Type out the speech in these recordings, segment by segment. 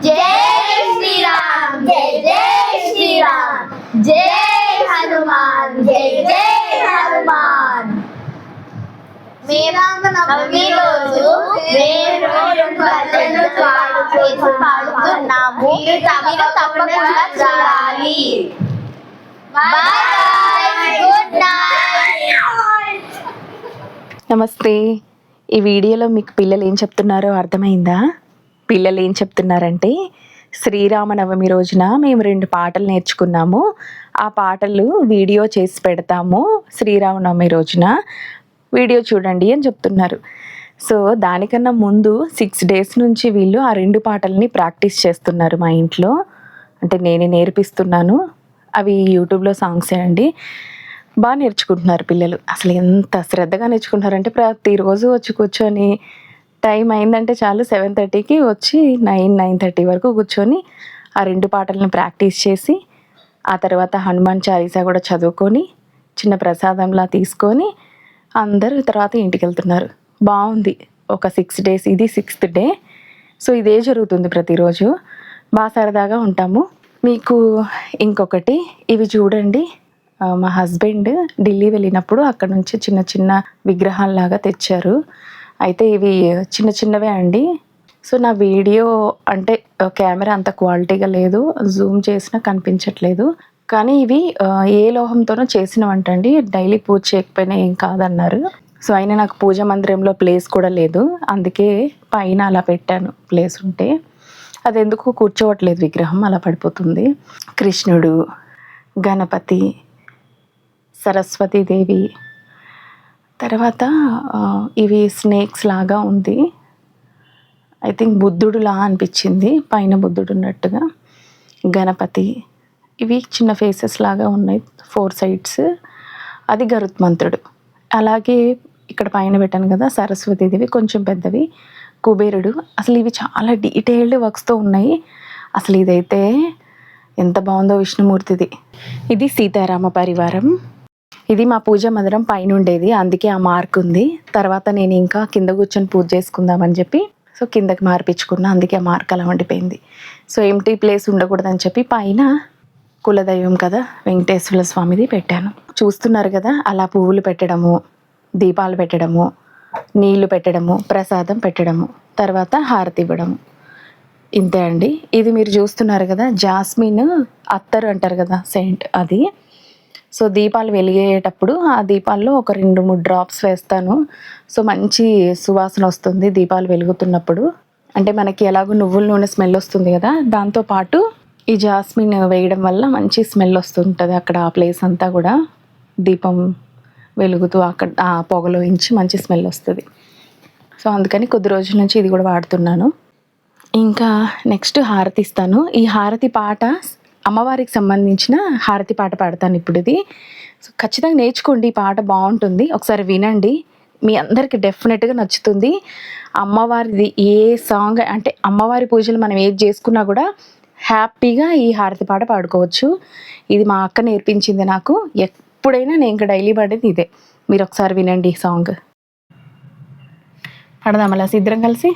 జై శ్రీరామ్ జై జై శ్రీరామ్ జై హనుమాన్ జై జై హనుమాన్. శ్రీరామనవమి రోజు మేము భజనలు పాడుతున్నాము. మీరు తప్పకుండా చూడాలి. Bye, good night. నమస్తే. ఈ వీడియోలో మీకు పిల్లలు ఏం చెప్తున్నారో అర్థమైందా? పిల్లలు ఏం చెప్తున్నారంటే, శ్రీరామనవమి రోజున మేము 2 పాటలు నేర్చుకున్నాము, ఆ పాటలు వీడియో చేసి పెడతాము శ్రీరామనవమి రోజున, వీడియో చూడండి అని చెప్తున్నారు. సో దానికన్నా ముందు 6 డేస్ నుంచి వీళ్ళు ఆ 2 పాటల్ని ప్రాక్టీస్ చేస్తున్నారు మా ఇంట్లో. అంటే నేనే నేర్పిస్తున్నాను. అవి యూట్యూబ్లో సాంగ్సే అండి. బాగా నేర్చుకుంటున్నారు పిల్లలు. అసలు ఎంత శ్రద్ధగా నేర్చుకుంటున్నారంటే ప్రతిరోజు వచ్చి కూర్చొని టైం అయిందంటే చాలు 7:30కి వచ్చి 9:30 వరకు కూర్చొని ఆ 2 పాటలను ప్రాక్టీస్ చేసి ఆ తర్వాత హనుమాన్ చాలీసా కూడా చదువుకొని చిన్న ప్రసాదంలా తీసుకొని అందరూ తర్వాత ఇంటికి వెళ్తున్నారు. బాగుంది. ఒక 6 డేస్, ఇది 6th డే. సో ఇదే జరుగుతుంది ప్రతిరోజు. బాగా సరదాగా ఉంటాము. మీకు ఇంకొకటి, ఇవి చూడండి. మా హస్బెండ్ ఢిల్లీ వెళ్ళినప్పుడు అక్కడ నుంచి చిన్న చిన్న విగ్రహాల్లాగా తెచ్చారు. అయితే ఇవి చిన్న చిన్నవే అండి. సో నా వీడియో అంటే కెమెరా అంత క్వాలిటీగా లేదు, జూమ్ చేసినా కనిపించట్లేదు. కానీ ఇవి ఏ లోహంతోనో చేసినవంటండి. డైలీ పూజ చేయకపోయినా ఏం కాదన్నారు. సో అయినా నాకు పూజ మందిరంలో ప్లేస్ కూడా లేదు, అందుకే పైన అలా పెట్టాను. ప్లేస్ ఉంటే అది ఎందుకు కూర్చోవట్లేదు, విగ్రహం అలా పడిపోతుంది. కృష్ణుడు, గణపతి, సరస్వతీదేవి, తర్వాత ఇవి స్నేక్స్ లాగా ఉంది. ఐ థింక్ బుద్ధుడులా అనిపించింది, పైన బుద్ధుడు ఉన్నట్టుగా. గణపతి, ఇవి చిన్న ఫేసెస్ లాగా ఉన్నాయి 4 sides. అది గరుత్మంతుడు. అలాగే ఇక్కడ పైన పెట్టాను కదా సరస్వతీదేవి, కొంచెం పెద్దవి. కుబేరుడు. అసలు ఇవి చాలా డీటెయిల్డ్ వర్క్స్తో ఉన్నాయి. అసలు ఇదైతే ఎంత బాగుందో విష్ణుమూర్తిది. ఇది సీతారామ పరివారం. ఇది మా పూజ మందిరం పైన ఉండేది, అందుకే ఆ మార్క్ ఉంది. తర్వాత నేను ఇంకా కింద కూర్చొని పూజ చేసుకుందామని చెప్పి సో కిందకి మార్పించుకున్నా, అందుకే ఆ మార్క్ అలా ఉండిపోయింది. సో ఎంటీ ప్లేస్ ఉండకూడదని చెప్పి పైన కులదైవం కదా వెంకటేశ్వర స్వామిది పెట్టాను. చూస్తున్నారు కదా, అలా పువ్వులు పెట్టడము, దీపాలు పెట్టడము, నీళ్లు పెట్టడము, ప్రసాదం పెట్టడము, తర్వాత హారతి ఇవ్వడము, ఇంతే అండి. ఇది మీరు చూస్తున్నారు కదా జాస్మిన్ అత్తరు అంటారు కదా, సెయింట్ అది. సో దీపాలు వెలిగేటప్పుడు ఆ దీపాల్లో ఒక 2-3 డ్రాప్స్ వేస్తాను. సో మంచి సువాసన వస్తుంది దీపాలు వెలుగుతున్నప్పుడు. అంటే మనకి ఎలాగో నువ్వుల నూనె స్మెల్ వస్తుంది కదా, దాంతోపాటు ఈ జాస్మిన్ వేయడం వల్ల మంచి స్మెల్ వస్తుంటుంది అక్కడ ఆ ప్లేస్ అంతా కూడా. దీపం వెలుగుతూ అక్కడ ఆ పొగలో ఇంచి మంచి స్మెల్ వస్తుంది. సో అందుకని కొద్ది రోజుల నుంచి ఇది కూడా వాడుతున్నాను. ఇంకా నెక్స్ట్ హారతి ఇస్తాను. ఈ హారతి పాట అమ్మవారికి సంబంధించిన హారతి పాట పాడతాను ఇప్పుడు. ఇది సో ఖచ్చితంగా నేర్చుకోండి, ఈ పాట బాగుంటుంది, ఒకసారి వినండి, మీ అందరికీ డెఫినెట్గా నచ్చుతుంది. అమ్మవారిది ఏ సాంగ్ అంటే అమ్మవారి పూజలు మనం ఏది చేసుకున్నా కూడా హ్యాపీగా ఈ హారతి పాట పాడుకోవచ్చు. ఇది మా అక్క నేర్పించింది నాకు. ఎప్పుడైనా నేను ఇంకా డైలీ పాడేది ఇదే. మీరు ఒకసారి వినండి ఈ సాంగ్. పాడదాం అలా ఇద్దరం కలిసి.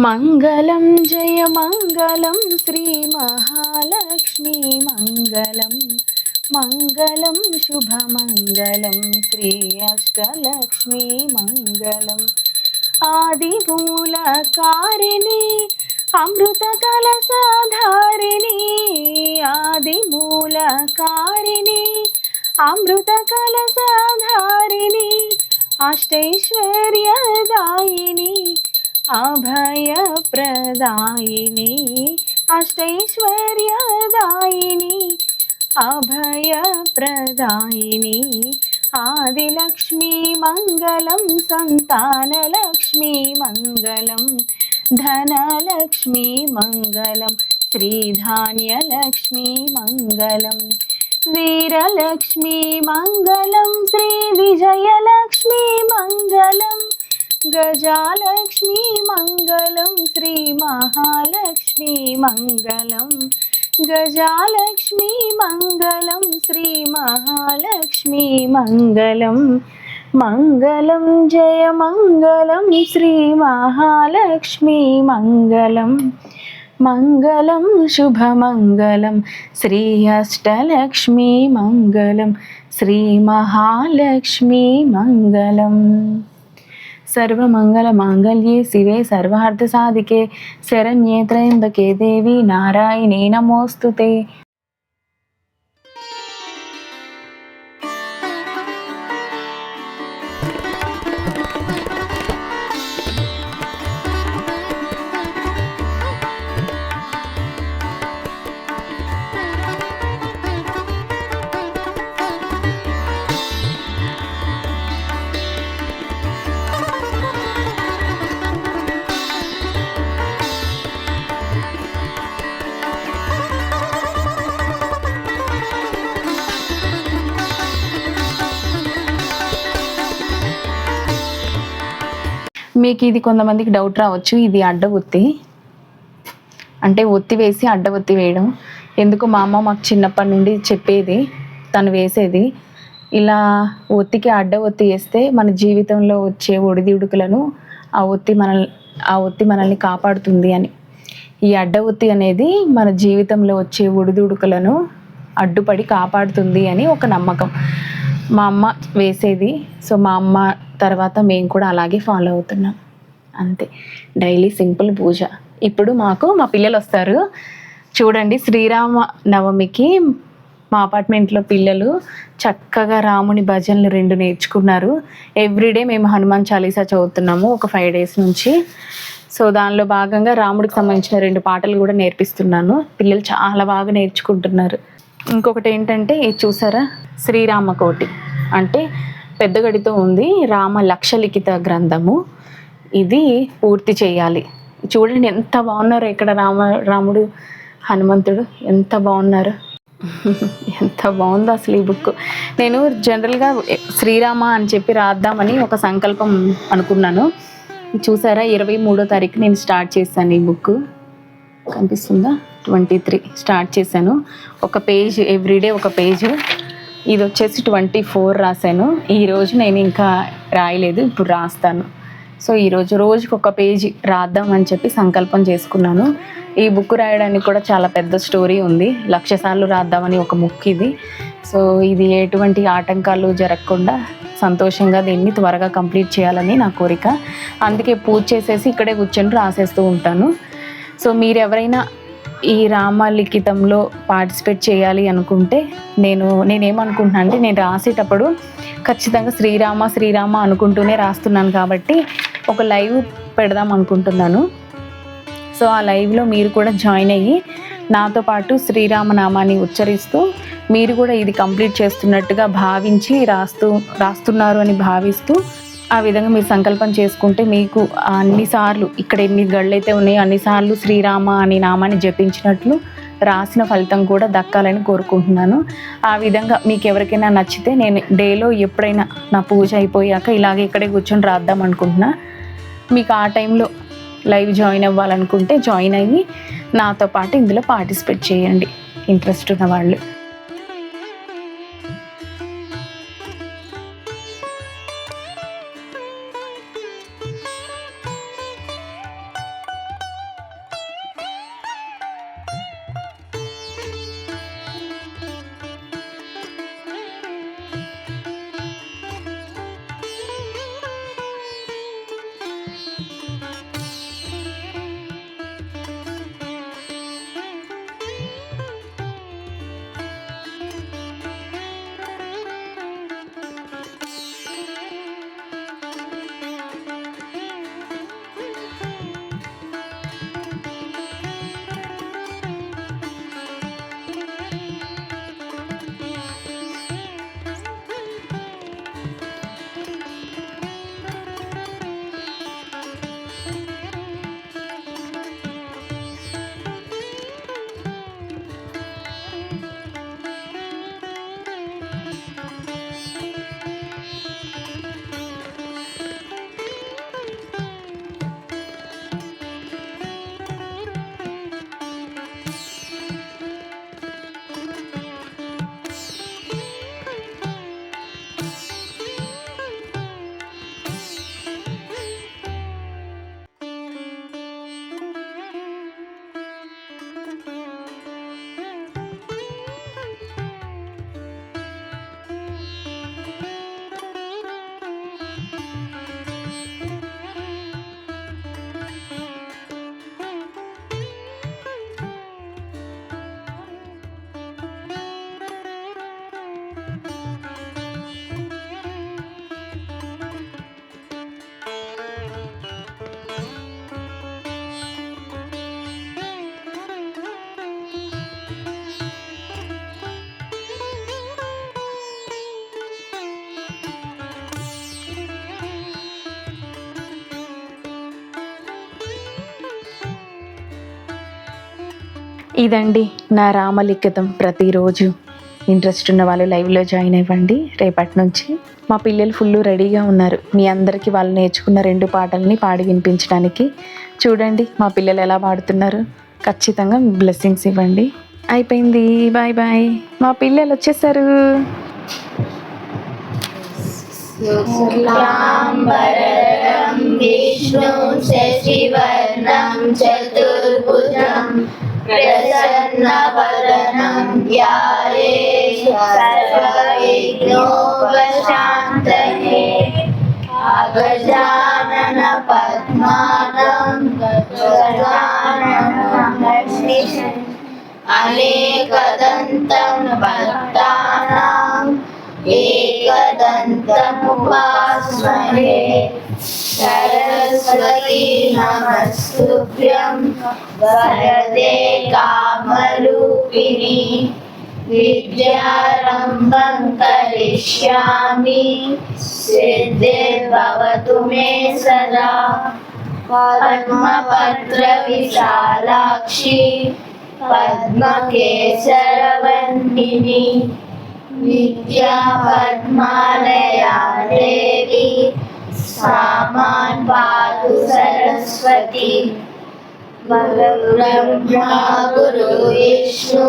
మంగళం జయ మంగళం శ్రీ మహాలక్ష్మి మంగళం, మంగళం శుభమంగళం శ్రీ అష్టలక్ష్మి మంగళం. ఆదిమూలకారిణి అమృత కలశధారిణి, ఆదిమూలకారిణి అమృత కలశధారిణి, అష్టైశ్వర్యదాయిని అభయప్రదాయిని, అష్టైశ్వర్యదాయిని అభయప్రదాయిని. ఆదిలక్ష్మీ మంగళం సంతానలక్ష్మీ మంగళం, ధనలక్ష్మీ మంగళం శ్రీధాన్యలక్ష్మీ మంగళం. వీరలక్ష్మీ మంగళం శ్రీ విజయలక్ష్మీ మంగళం, గజాలక్ష్మీ మంగళం శ్రీ మహాలక్ష్మీ మంగళం, గజాలక్ష్మీ మంగళం శ్రీ మహాలక్ష్మీ మంగళం. మంగళం జయ మంగళం శ్రీ మహాలక్ష్మీ మంగళం మంగళం శుభమంగళం శ్రీ అష్టలక్ష్మీ మంగళం శ్రీ మహాలక్ష్మీ మంగళం. సర్వమంగళ మాంగళ్యే శివే సర్వార్థ సాధికే శరణ్యే త్రయంబకే దేవి నారాయణీ నమోస్తుతే. మీకు ఇది కొంతమందికి డౌట్ రావచ్చు, ఇది అడ్డ ఒత్తి అంటే ఒత్తి వేసి అడ్డ ఒత్తి వేయడం ఎందుకు? మా అమ్మ మాకు చిన్నప్పటి నుండి చెప్పేది, తను వేసేది ఇలా ఒత్తికి అడ్డ ఒత్తి వేస్తే మన జీవితంలో వచ్చే ఒడిదుడుకులను ఆ ఒత్తి మనల్ని కాపాడుతుంది అని. ఈ అడ్డ ఒత్తి అనేది మన జీవితంలో వచ్చే ఒడిదుడుకులను అడ్డుపడి కాపాడుతుంది అని ఒక నమ్మకం. మా అమ్మ వేసేది, సో మా అమ్మ తర్వాత మేము కూడా అలాగే ఫాలో అవుతున్నాం అంతే. డైలీ సింపుల్ పూజ. ఇప్పుడు మాకు మా పిల్లలు వస్తారు చూడండి. శ్రీరామ నవమికి మా అపార్ట్మెంట్లో పిల్లలు చక్కగా రాముని భజనలు 2 నేర్చుకున్నారు. ఎవ్రీడే మేము హనుమాన్ చాలీసా చదువుతున్నాము ఒక 5 days నుంచి. సో దానిలో భాగంగా రాముడికి సంబంధించిన 2 పాటలు కూడా నేర్పిస్తున్నాను. పిల్లలు చాలా బాగా నేర్చుకుంటున్నారు. ఇంకొకటి ఏంటంటే ఇది చూసారా, శ్రీరామ కోటి అంటే పెద్ద గడితో ఉంది, రామ లక్షలిఖిత గ్రంథము. ఇది పూర్తి చేయాలి. చూడండి ఎంత బాగున్నారు ఇక్కడ రాముడు హనుమంతుడు ఎంత బాగున్నారు. ఎంత బాగుందో అసలు ఈ బుక్. నేను జనరల్గా శ్రీరామ అని చెప్పి రాద్దామని ఒక సంకల్పం అనుకున్నాను. చూసారా 23వ తారీఖు నేను స్టార్ట్ చేశాను ఈ బుక్. కనిపిస్తుందా? 23 స్టార్ట్ చేశాను. ఒక పేజ్ ఎవ్రీడే ఒక పేజ్. ఇది వచ్చేసి 24 రాశాను. ఈరోజు నేను ఇంకా రాయలేదు, ఇప్పుడు రాస్తాను. సో ఈరోజు రోజుకి ఒక పేజీ రాద్దాం అని చెప్పి సంకల్పం చేసుకున్నాను. ఈ బుక్ రాయడానికి కూడా చాలా పెద్ద స్టోరీ ఉంది. 1,00,000 సార్లు రాద్దామని ఒక బుక్ ఇది. సో ఇది ఎటువంటి ఆటంకాలు జరగకుండా సంతోషంగా దీన్ని త్వరగా కంప్లీట్ చేయాలని నా కోరిక. అందుకే పూజ చేసేసి ఇక్కడే కూర్చొని రాసేస్తూ ఉంటాను. సో మీరు ఎవరైనా ఈ రామలిఖితంలో పార్టిసిపేట్ చేయాలి అనుకుంటే నేనేమనుకుంటున్నాను అంటే, నేను రాసేటప్పుడు ఖచ్చితంగా శ్రీరామ అనుకుంటూనే రాస్తున్నాను కాబట్టి ఒక లైవ్ పెడదాం అనుకుంటున్నాను. సో ఆ లైవ్లో మీరు కూడా జాయిన్ అయ్యి నాతో పాటు శ్రీరామనామాన్ని ఉచ్చరిస్తూ మీరు కూడా ఇది కంప్లీట్ చేస్తున్నట్టుగా భావించి రాస్తున్నారు అని భావిస్తూ ఆ విధంగా మీరు సంకల్పం చేసుకుంటే మీకు అన్నిసార్లు ఇక్కడ ఎన్ని గళ్ళైతే ఉన్నాయో అన్నిసార్లు శ్రీరామ అని నామాన్ని జపించినట్లు రాసిన ఫలితం కూడా దక్కాలని కోరుకుంటున్నాను. ఆ విధంగా మీకు ఎవరికైనా నచ్చితే నేను డేలో ఎప్పుడైనా నా పూజ అయిపోయాక ఇలాగే ఇక్కడే కూర్చొని రాద్దాం అనుకుంటున్నా. మీకు ఆ టైంలో లైవ్ జాయిన్ అవ్వాలనుకుంటే జాయిన్ అయ్యి నాతో పాటు ఇందులో పార్టిసిపేట్ చేయండి ఇంట్రెస్ట్ ఉన్న వాళ్ళు. ఇదండి నా రామలిఖితం. ప్రతిరోజు ఇంట్రెస్ట్ ఉన్న వాళ్ళు లైవ్లో జాయిన్ అవ్వండి. రేపటి నుంచి మా పిల్లలు ఫుల్ రెడీగా ఉన్నారు మీ అందరికీ వాళ్ళు నేర్చుకున్న 2 పాటల్ని పాడి వినిపించడానికి. చూడండి మా పిల్లలు ఎలా పాడుతున్నారు. ఖచ్చితంగా బ్లెస్సింగ్స్ ఇవ్వండి. అయిపోయింది. Bye bye. మా పిల్లలు వచ్చేసారు. శుక్లాంబరధరం విష్ణుం శశివర్ణం చతుర్భుజం ప్రసన్నవదనం ధ్యాయేత్ సర్వవిఘ్నోపశాంతయే. అగజానన పద్మానం గజాననం అనేకదంతం భక్తానాం एकदन्तमुपास्महे. सरस्वती नमस्तुभ्यं वरदे कामरूपिणी. विद्यारम्भं करिष्यामि सिद्धिर्भवतु मे सदा. पद्मपत्रविशालाक्षी पद्मकेसरवर्णिनी विद्या पद्मालया देवी सामान् पातु सरस्वती. गुरुब्रह्मा गुरुविष्णु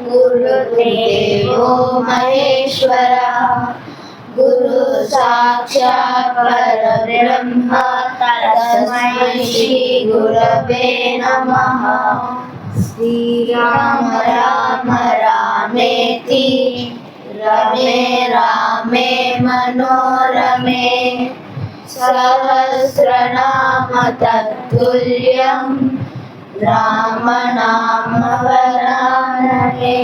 गुरुदेवो महेश्वरः. गुरु साक्षात् परब्रह्म तस्मै श्री गुरवे नमः. श्रीराम राम रामेति रमे रामे मनोरमे. सहस्रनाम तत्तुल्यं राम नाम वरानने.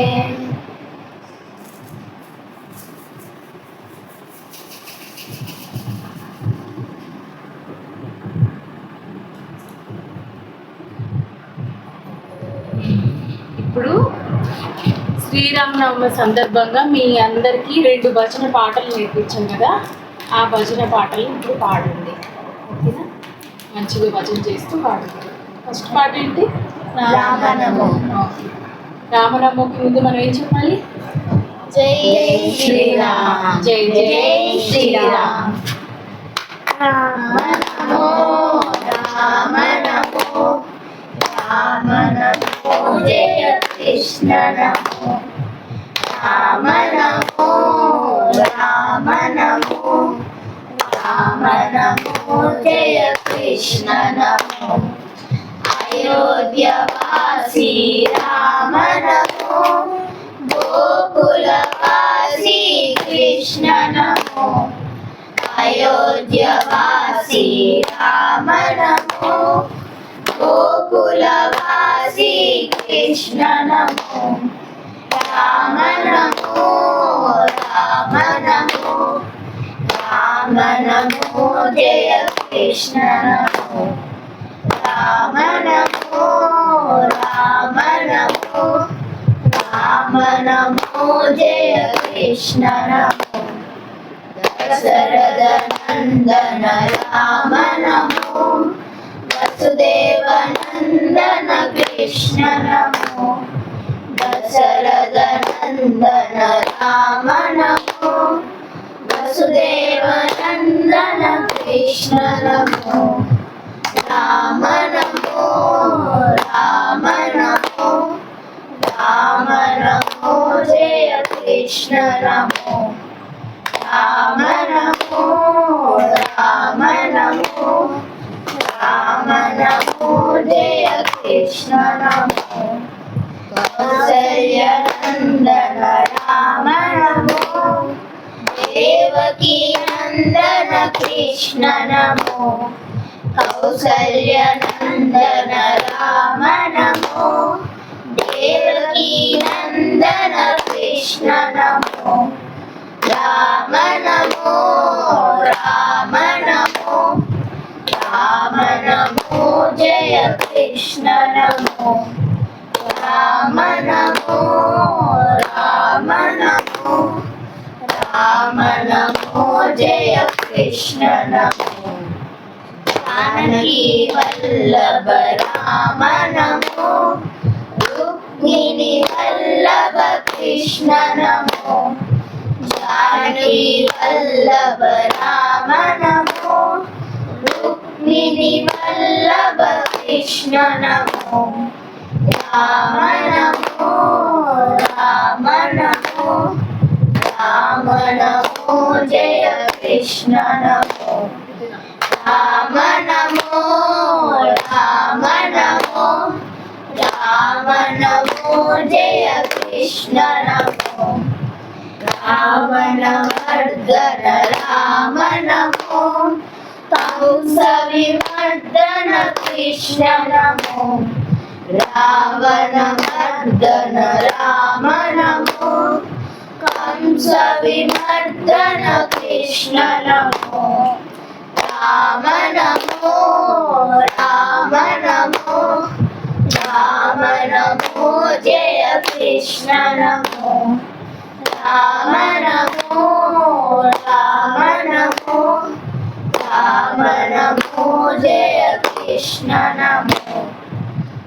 ఇప్పుడు శ్రీరామనవమి సందర్భంగా మీ అందరికీ 2 భజన పాటలు నేర్పించాం కదా. ఆ భజన పాటలు ఇప్పుడు పాడండి. ఓకేనా? మంచిగా భజన చేస్తూ పాడండి. ఫస్ట్ పాట ఏంటి? రామనమో. రామనవమికి ముందు మనం ఏం చెప్పాలి? జై శ్రీరామ్. జై జై శ్రీరామ్. రామనమో రామనమో రామనమో జయ కృష్ణ నమో. రామనమో రామనమో రామనమో జయ కృష్ణ నమో. అయోధ్యవాసి రామనమో గోకులవాసి కృష్ణ నమో. అయోధ్యవాసి రామనమో గోకులవాసి కృష్ణ నమో. రామనమో రామనమో రామనమో జయ కృష్ణ నమో. రామనమో రామనమో రామనమో జయ కృష్ణ నమో. దశరథ నందన రామనమో వసుదేవ నందన కృష్ణ నమో. దశరథ నందన రామ నమో వసుదేవ నందన కృష్ణ నమో. రామ నమో రామ నమో రామ నమో జయ కృష్ణ నమో. రామ నమో రామ నమో రామ నమో జయ కృష్ణ నమో. కౌసల్య నందన రామ నమో దేవకీ నందన కృష్ణ నమో. కౌసల్య నందన రామ నమో దేవకీ నందన కృష్ణ నమో. రామ నమో రామ నమో రామ నమో జయ కృష్ణ నమో. రామ నమో రామ నమో రామ నమో జయ కృష్ణ నమో. జానకీ వల్లభ రామ నమో రుక్మిణీ कृष्ण नमो जानकी वल्लभ राम नमो रुक्मिणी वल्लभ कृष्ण नमो राम नमो राम नमो राम नमो जय कृष्ण नमो राम नमो राम नमो राम नमो जय कृष्ण नमो रावण मर्दन राम नमो कंस विमर्दन कृष्ण नमो रावण मर्दन राम नमो कंस विमर्दन कृष्ण नमो राम नमो राम नमो राम नमो जय कृष्ण नमो राम नमो राम नमो राम नमो जय कृष्ण नमो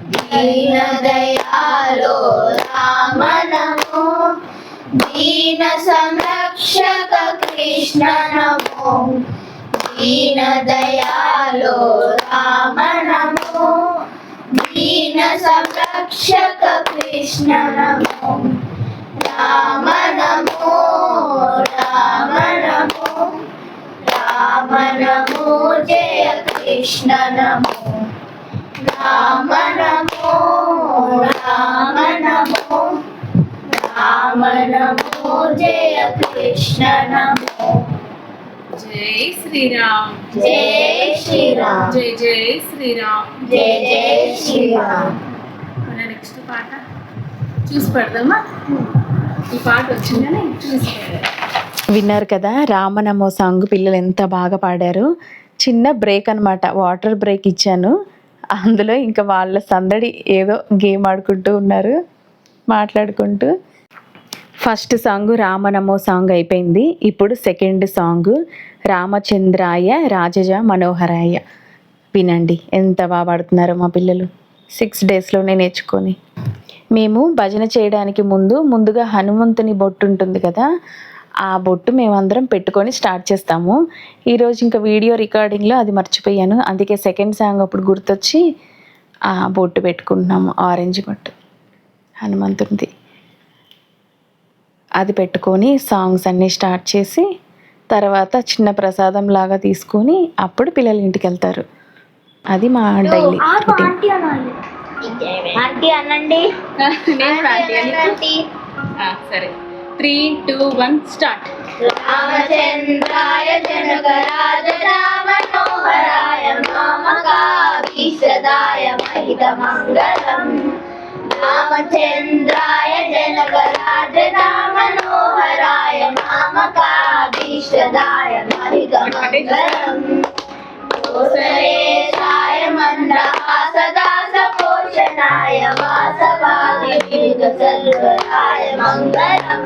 दीन दयालो राम नमो दीन संरक्षक कृष्ण नमो दीन दयालो राम नमो दीन संरक्षक कृष्ण नमो राम नमो राम नमो राम नमो जय कृष्ण नमो राम नमो राम नमो राम नमो जय कृष्ण नमो जय श्री राम जय श्री राम जय जय श्री राम जय जय श्री राम మన నెక్స్ట్ పాట చూసి పెడదామా ఈ పాట వచ్చిందని చూసి విన్నారు కదా రామనమో సాంగ్ పిల్లలు ఎంత బాగా పాడారు చిన్న బ్రేక్ అనమాట వాటర్ బ్రేక్ ఇచ్చాను అందులో ఇంకా వాళ్ళ సందడి ఏదో గేమ్ ఆడుకుంటూ ఉన్నారు మాట్లాడుకుంటూ ఫస్ట్ సాంగ్ రామనమో సాంగ్ అయిపోయింది ఇప్పుడు సెకండ్ సాంగ్ రామచంద్రాయ రాజజ మనోహరాయ వినండి ఎంత బాగా పాడుతున్నారో మా పిల్లలు 6 డేస్లోనే నేర్చుకొని మేము భజన చేయడానికి ముందుగా హనుమంతుని బొట్టు ఉంటుంది కదా ఆ బొట్టు మేమందరం పెట్టుకొని స్టార్ట్ చేస్తాము ఈరోజు ఇంకా వీడియో రికార్డింగ్లో అది మర్చిపోయాను అందుకే సెకండ్ సాంగ్ అప్పుడు గుర్తొచ్చి ఆ బొట్టు పెట్టుకుంటున్నాము ఆరెంజ్ బొట్టు హనుమంతునిది అది పెట్టుకొని సాంగ్స్ అన్నీ స్టార్ట్ చేసి తర్వాత చిన్న ప్రసాదం లాగా తీసుకొని అప్పుడు పిల్లలు ఇంటికి వెళ్తారు అది మా డైలీ ఆంటీ అనండి సరే 3, 2, 1 స్టార్ట్ రామచంద్రాయ జనకరాజ రామనోహరాయ మామకాభీష్టదాయ మహితమంగళం రామచంద్రాయ జనకరాజ రామనోహరాయ మామకాభీష్టదాయ మహితమంగళం కోసలేశాయ మందహాసదాస పోషణాయ వాసవాదివిగసర్వరాయ మంగళం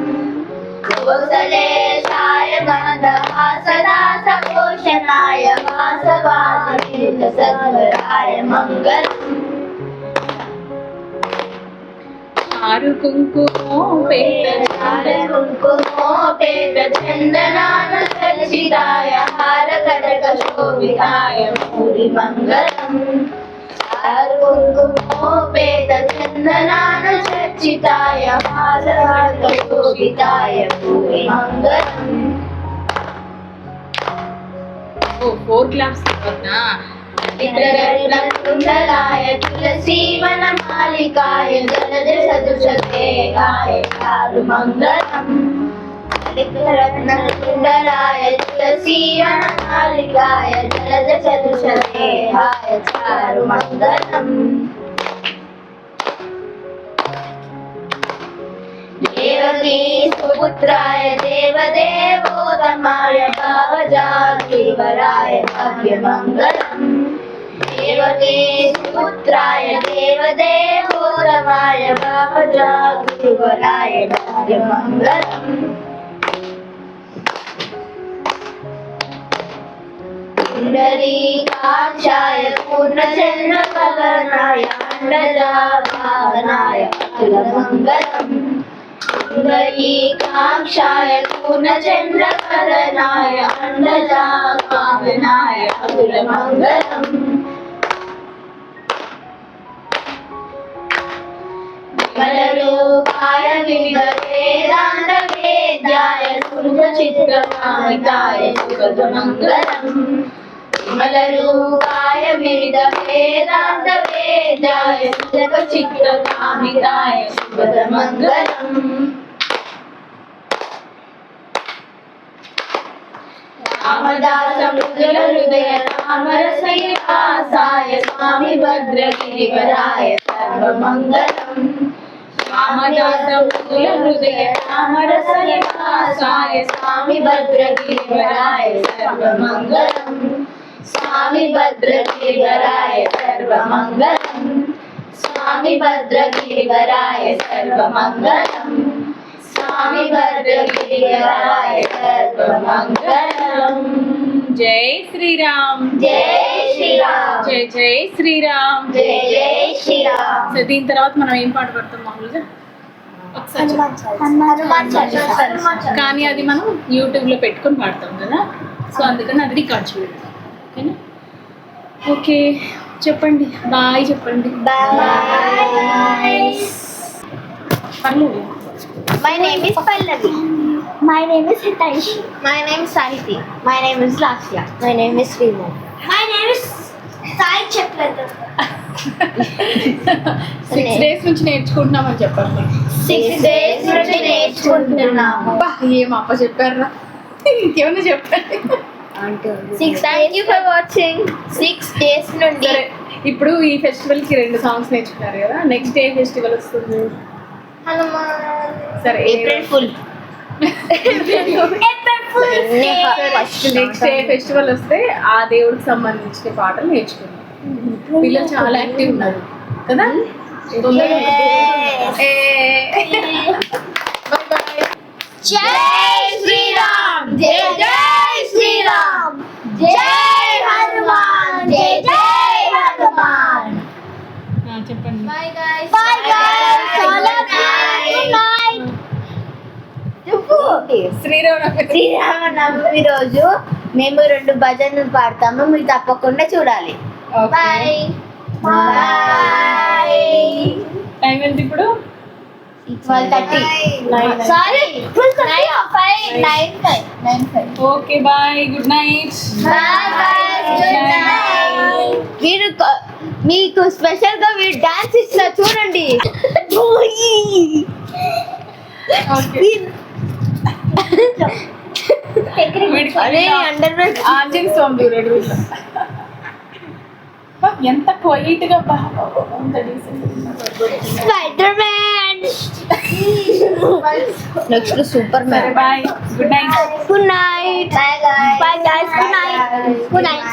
కోసలేశాయ మందహాసదాస పోషణాయ వాసవాదివిగసర్వరాయ మంగళం చారు కుంకుమోపేత చందనానుసర్జితాయ హార కనక శోభితాయ భూరి మంగళం చారు కుంకుమోపేత చందనానుసర్జితాయ హార కనక శోభితాయ భూరి మంగళం 4 క్లాప్స్ అవునా कुंडलाय तुलसीवन मालिकाय जलज सदुषदेहाय चारुमंगलम् कुंडलाय तुलसीवन मालिकाय जलज सदुषदेहाय चारुमंगलम् देवकी सुपुत्राय देवदेवोत्तमाय भावजागीवराय भाग्यमङ्गलम् देवकी सुपुत्राय देवदेवोत्तमाय भावजागीवराय भाग्यमङ्गलम् पुण्डरीकाक्षाय पूर्णचन्द्रकलनाय अण्डजाभावनाय अखिलमङ्गलम् पुण्डरीकाक्षाय पूर्णचन्द्रकरणाय अण्डजाकामनाय अखिलमङ्गलम् विमलरूपाय विविधवेदान्तवेद्याय सुरचित्रकामिताय सुखदमङ्गलम् विमलरूपाय विविधवेदान्तवेद्याय सुखचित्रकामिताय सुखदमङ्गलम् रामदासमृदुल हृदय रामरसनिवासाय स्वामी भद्रगिरिवराय सर्वमङ्गलम् रामदासमृदुल हृदय रामरसनिवासाय स्वामी भद्रगिरिवराय सर्वमङ्गलम् स्वामी भद्रगिरिवराय सर्वमङ्गलम् स्वामी भद्रगिरिवराय सर्वमङ्गलम् स्वामी भद्रगिरिवराय सर्वमङ्गलम् जय श्री राम जय శ్రీరామ్ జై జై శ్రీరామ్ జై జై శ్రీరామ్ సో దీని తర్వాత మనం ఏం పాట పాడతాం మామూలుగా ఒకసారి చెప్పు. హనుమాన్ చాలీసా కానీ అది మనం యూట్యూబ్లో పెట్టుకొని పాడతాం కదా సో అందుకని అది రికార్డ్ చేయాలి ఓకేనా ఓకే చెప్పండి బాయ్ చెప్పండి బాయ్ పర్లేదు My name is Pallavi. My name is Hitesh. My name is Sariti. My name is Lakshya. My name is Reema. My name is Sai Chakrata. 6 days నుంచి నేర్చుకుంటున్నామని చెప్పండి 6 days నుండి నేర్చుకుంటున్నాము. అబ్బా, ఏం అప్ప చెప్పారా ఇంకేమన్నా చెప్పండి Thank you for watching. 6 days నుండి సరే ఇప్పుడు ఈ ఫెస్టివల్ కి 2 సాంగ్స్ నేర్చుకున్నారు కదా నెక్స్ట్ ఏ ఫెస్టివల్ వస్తుంది హనుమాన్ సరే April Fool. April Fool. Next ఏ ఫెస్టివల్ వస్తే ఆ దేవుడికి సంబంధించిన పాటలు నేర్చుకుందాం పిల్లలు చాలా యాక్టివ్ ఉన్నారు కదా తొందరగా Yes. జై శ్రీరామ్ జై జై శ్రీరామ్ జై హనుమాన్ జై జై హనుమాన్ చెప్పండి bye guys bye guys all of you good night Sriramanavami రోజు మేము 2 భజనలు పాడతాము మీరు తప్పకుండా చూడాలి బాయ్ బాయ్ టైం ఎంత ఇప్పుడు 12:30 sorry 9:05 okay bye good night bye bye good night మీరు మీకు స్పెషల్ గా మీరు డాన్స్ ఇస్తా చూడండి అరే అండర్ ఆంజనేయ స్వామి చూడండి వీళ్ళు. బా, ఎంత క్వైట్ గా బా, ఎంత decent spider man next super సరే boy good night good night bye guys good night good night